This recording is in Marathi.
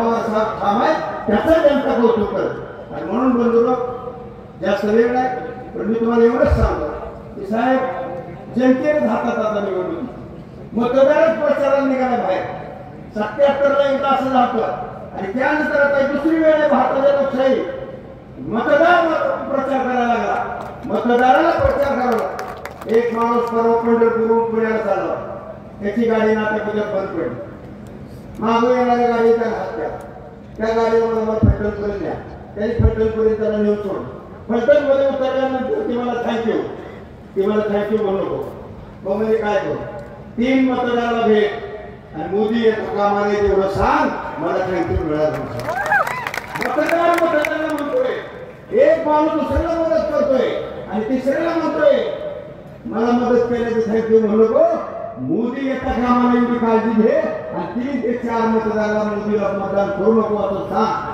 त्याचा जनता कौतुक करत आणि म्हणून बंधुरो जास्त वेळ नाही पण मी तुम्हाला एवढंच सांगतो की साहेब जनतेने हातात आता निवडणूक मतदारच प्रचाराला निघाला बाहेर 77 ला एकदा असं झालं आणि त्यानंतर आता दुसरी वेळ आहे भारताच्या लोकशाही मतदार प्रचार करायला लागला मतदाराला प्रचार करावा एक माणूस परवा पंढरपूरहून पुण्याला चालला त्याची गाडी नाट्य पुण्यात बंद पडली मागून येणाऱ्या गाडीच्या हत्या त्या गाडीवर मला फलटण करून द्या त्यांनी फलटण करून त्याला नेऊन सोड फलटण मध्ये उतरल्यानंतर ती मला थँक्यू म्हणू नको मग म्हणजे काय करू 3 मतदाराला भेट आणि मोदी येतो कामाने तेवढं सांग मला थँक्यू मिळालं मतदाराला म्हणतोय एक माणूस दुसऱ्याला मदत करतोय आणि तिसऱ्याला म्हणतोय मला मदत केल्याचं थँक्यू म्हणू नको मोदी येता कामाला एवढी काळजी घे आणि 3 ते 4 मतदाराला मोदीला मतदान करू नको असं सांग।